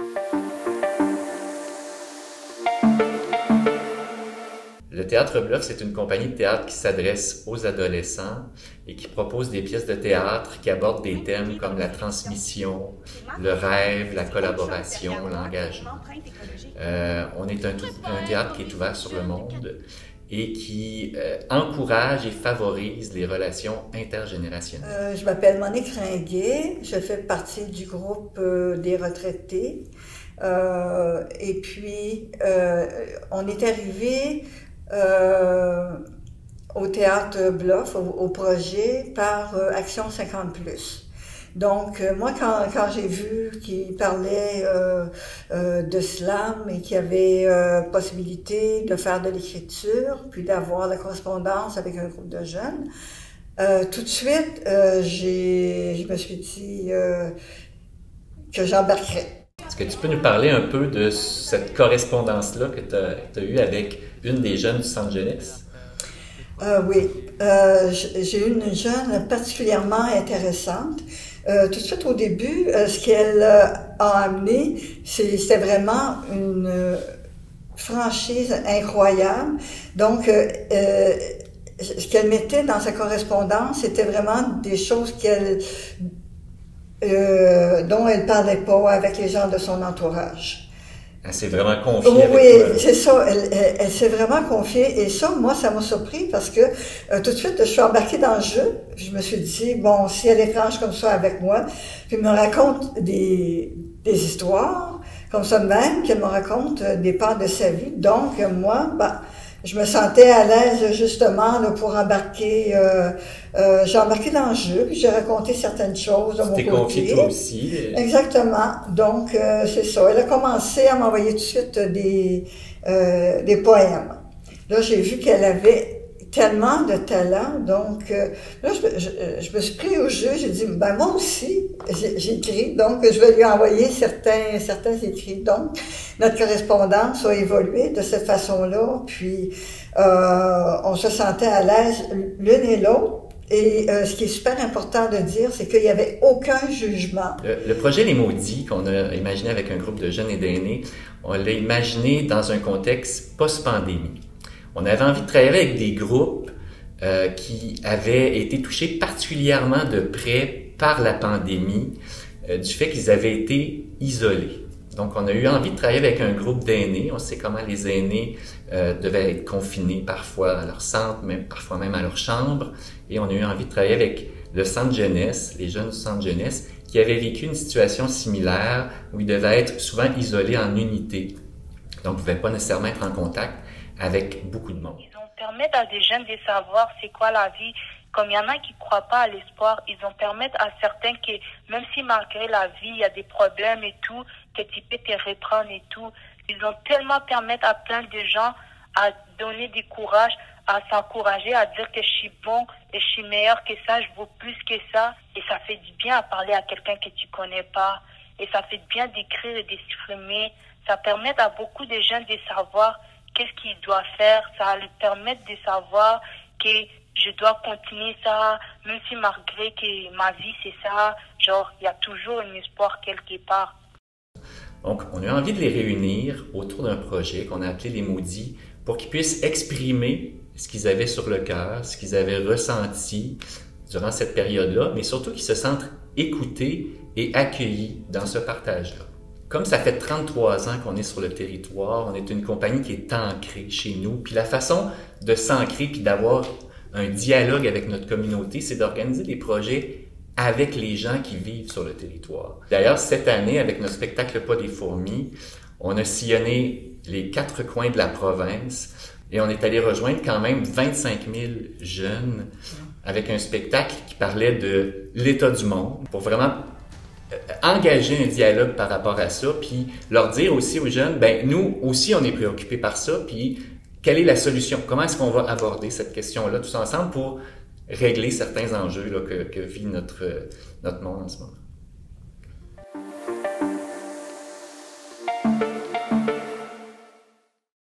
Le Théâtre Bluff, c'est une compagnie de théâtre qui s'adresse aux adolescents et qui propose des pièces de théâtre qui abordent des thèmes comme la transmission, le rêve, la collaboration, l'engagement. On est un théâtre qui est ouvert sur le monde et qui encourage et favorise les relations intergénérationnelles. Je m'appelle Monique Ringuet, je fais partie du groupe des retraités. Et puis, on est arrivé au Théâtre Bluff, au projet, par Action 50+. Donc, moi, quand j'ai vu qu'il parlait de slam et qu'il y avait possibilité de faire de l'écriture, puis d'avoir la correspondance avec un groupe de jeunes, tout de suite, je me suis dit que j'embarquerais. Est-ce que tu peux nous parler un peu de cette correspondance-là que tu as eue avec une des jeunes du Centre Jeunesse? Oui, j'ai eu une jeune particulièrement intéressante. Tout de suite au début, ce qu'elle a amené, c'était vraiment une franchise incroyable. Donc, ce qu'elle mettait dans sa correspondance, c'était vraiment des choses dont elle parlait pas avec les gens de son entourage. Elle s'est vraiment confiée. Oui, c'est ça. Elle s'est vraiment confiée. Et ça, moi, ça m'a surpris parce que tout de suite, je suis embarquée dans le jeu. Je me suis dit, bon, si elle est franche comme ça avec moi, puis elle me raconte des histoires comme ça de même, qu'elle me raconte des parts de sa vie. Donc, moi, je me sentais à l'aise justement là, pour embarquer. J'ai embarqué dans le jeu, puis j'ai raconté certaines choses de mon côté. Tu t'es confiée toi aussi. Exactement. Donc, c'est ça. Elle a commencé à m'envoyer tout de suite des poèmes. Là, j'ai vu qu'elle avait tellement de talent. Donc, là, je me suis pris au jeu. J'ai dit, moi aussi, j'écris. Donc, je vais lui envoyer certains écrits. Donc, notre correspondance a évolué de cette façon-là. Puis, on se sentait à l'aise l'une et l'autre. Et ce qui est super important de dire, c'est qu'il n'y avait aucun jugement. Le projet Les Maudits, qu'on a imaginé avec un groupe de jeunes et d'aînés, on l'a imaginé dans un contexte post-pandémie. On avait envie de travailler avec des groupes qui avaient été touchés particulièrement de près par la pandémie, du fait qu'ils avaient été isolés. Donc, on a eu envie de travailler avec un groupe d'aînés. On sait comment les aînés devaient être confinés parfois à leur centre, même, parfois même à leur chambre. Et on a eu envie de travailler avec le Centre Jeunesse, les jeunes du Centre Jeunesse, qui avaient vécu une situation similaire où ils devaient être souvent isolés en unité. Donc, ils ne pouvaient pas nécessairement être en contact avec beaucoup de monde. Ils vont permettre à des jeunes de savoir c'est quoi la vie. Comme il y en a qui ne croient pas à l'espoir, ils vont permettre à certains que, même si malgré la vie, il y a des problèmes et tout, que tu peux te reprendre et tout, ils vont tellement permettre à plein de gens à donner du courage, à s'encourager, à dire que je suis bon et je suis meilleur que ça, je vaux plus que ça. Et ça fait du bien à parler à quelqu'un que tu connais pas. Et ça fait du bien d'écrire et d'exprimer. Ça permet à beaucoup de jeunes de savoir qu'est-ce qu'ils doivent faire. Ça leur permet de savoir que je dois continuer ça, même si malgré que ma vie c'est ça, genre, il y a toujours un espoir quelque part. Donc, on a eu envie de les réunir autour d'un projet qu'on a appelé Les Maudits pour qu'ils puissent exprimer ce qu'ils avaient sur le cœur, ce qu'ils avaient ressenti durant cette période-là, mais surtout qu'ils se sentent écoutés et accueillis dans ce partage-là. Comme ça fait 33 ans qu'on est sur le territoire, on est une compagnie qui est ancrée chez nous, puis la façon de s'ancrer puis d'avoir un dialogue avec notre communauté, c'est d'organiser des projets avec les gens qui vivent sur le territoire. D'ailleurs, cette année, avec notre spectacle Pas des fourmis, on a sillonné les 4 coins de la province et on est allé rejoindre quand même 25 000 jeunes avec un spectacle qui parlait de l'état du monde pour vraiment engager un dialogue par rapport à ça, puis leur dire aussi aux jeunes, nous aussi on est préoccupés par ça, puis quelle est la solution? Comment est-ce qu'on va aborder cette question-là tous ensemble pour régler certains enjeux là, que vit notre monde en ce moment?